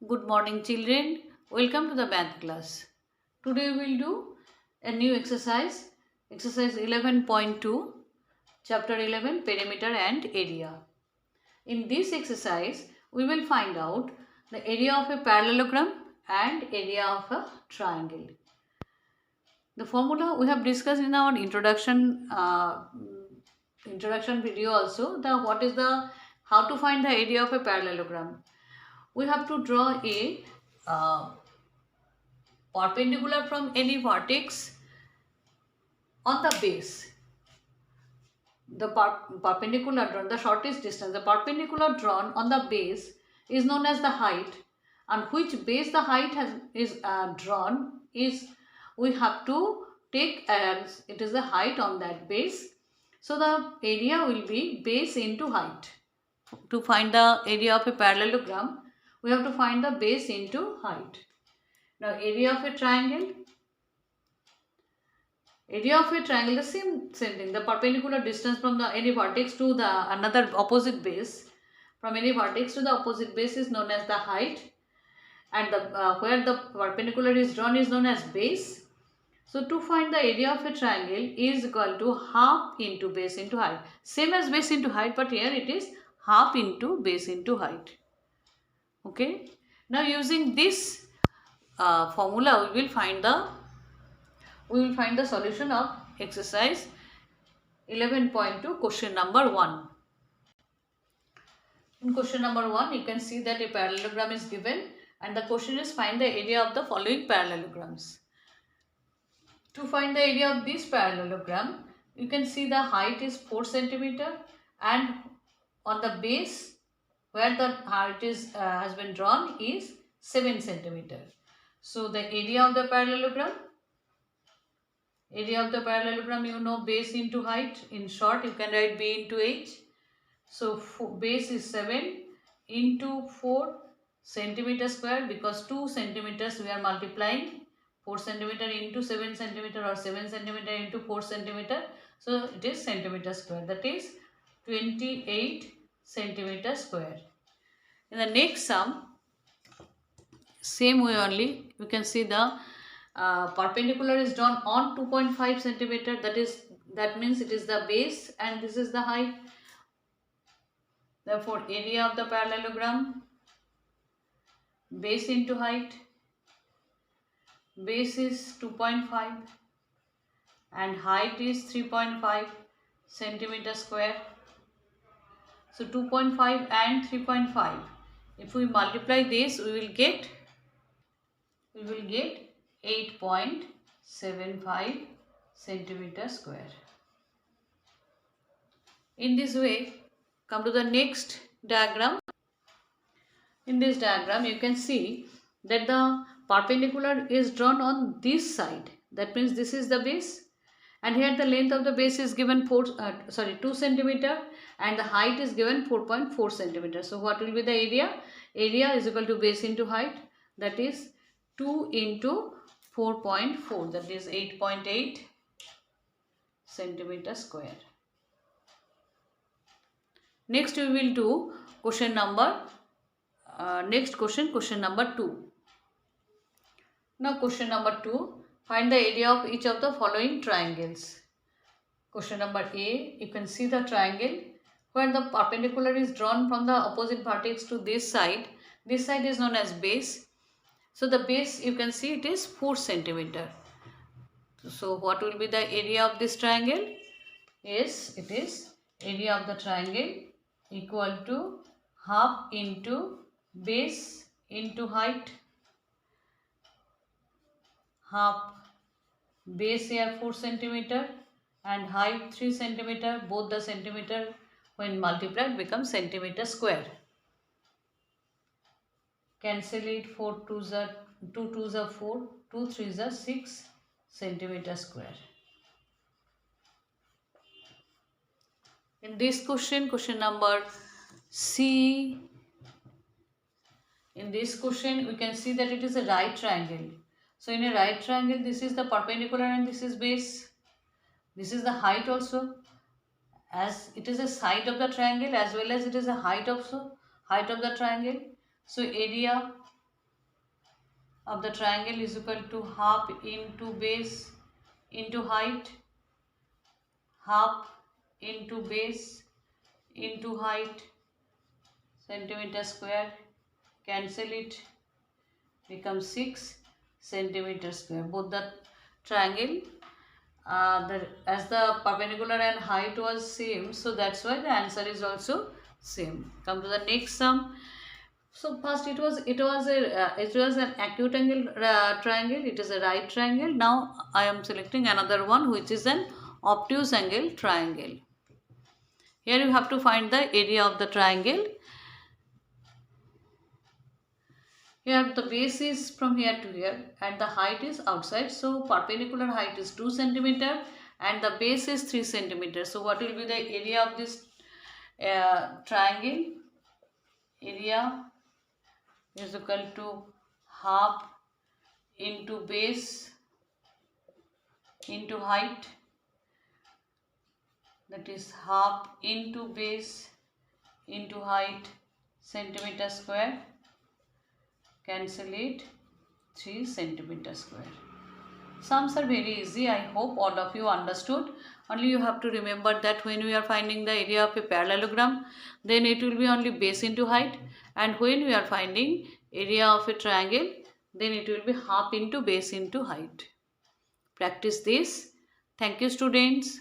Good morning, children. Welcome to the math class. Today we will do a new exercise, exercise 11.2, chapter 11, perimeter and area. In this exercise, we will find out the area of a parallelogram and area of a triangle. The formula we have discussed in our introduction video also. What is the how to find the area of a parallelogram. We have to draw a perpendicular from any vertex on the base. The perpendicular drawn, the shortest distance, the perpendicular drawn on the base is known as the height, and which base the height is drawn is we have to take as it is the height on that base. So the area will be base into height. To find the area of a parallelogram, we have to find the base into height. Now area of a triangle. Area of a triangle, the same thing. The perpendicular distance from any vertex to the another opposite base, from any vertex to the opposite base is known as the height, and the where the perpendicular is drawn is known as base. So to find the area of a triangle is equal to half into base into height. Same as base into height, but here it is half into base into height. Okay. Now using this formula, we will find the solution of exercise 11.2, question number 1. In question number 1, you can see that a parallelogram is given and the question is find the area of the following parallelograms. To find the area of this parallelogram, you can see the height is 4 centimeter and on the base where the height has been drawn is 7 centimeter. So the area of the parallelogram, you know, base into height. In short, you can write B into H. So base is 7 into 4 centimeter square, because 2 centimeters we are multiplying. 4 centimeter into 7 centimeter or 7 centimeter into 4 centimeter. So it is centimeter square. That is 28 centimeter square. In the next sum, same way only, you can see the perpendicular is drawn on 2.5 centimeter. That means it is the base and this is the height. Therefore, area of the parallelogram, base into height. Base is 2.5 and height is 3.5 centimeter square. So 2.5 and 3.5. If we multiply this, we will get 8.75 centimeter square. In this way, come to the next diagram. In this diagram, you can see that the perpendicular is drawn on this side. That means this is the base, and here the length of the base is given 2 centimeter and the height is given 4.4 centimeter. So what will be the area? Area is equal to base into height, that is 2 into 4.4, that is 8.8 centimeter square. Next we will do question number question number 2. Now question number 2, find the area of each of the following triangles. Question number A, you can see the triangle where the perpendicular is drawn from the opposite vertex to this side. This side is known as base. So the base, you can see it is 4 centimeter. So what will be the area of this triangle? Yes, it is area of the triangle equal to half into base into height. Half base here 4 centimeter and height 3 centimeter. Both the centimeter when multiplied become centimeter square. Cancel it. 4 2s are 2 2s are 4, 2 3s are 6 centimeter square. In this question number C, in this question we can see that it is a right triangle. So in a right triangle, this is the perpendicular and this is base. This is the height also, as it is a side of the triangle as well as it is a height also, height of the triangle. So area of the triangle is equal to half into base into height, half into base into height, centimeter square, cancel it, becomes 6 centimeter square. Both the triangle, as the perpendicular and height was same, so that's why the answer is also same. Come to the next sum. So first it was an acute angle triangle. It is a right triangle. Now I am selecting another one, which is an obtuse angle triangle. Here you have to find the area of the triangle. Here the base is from here to here and the height is outside. So perpendicular height is 2 centimeter and the base is 3 centimeter. So what will be the area of this triangle? Area is equal to half into base into height, that is half into base into height, centimeter square, cancel it, 3 centimeter square. Sums are very easy. I hope all of you understood. Only you have to remember that when we are finding the area of a parallelogram, then it will be only base into height, and when we are finding area of a triangle, then it will be half into base into height. Practice this. Thank you, students.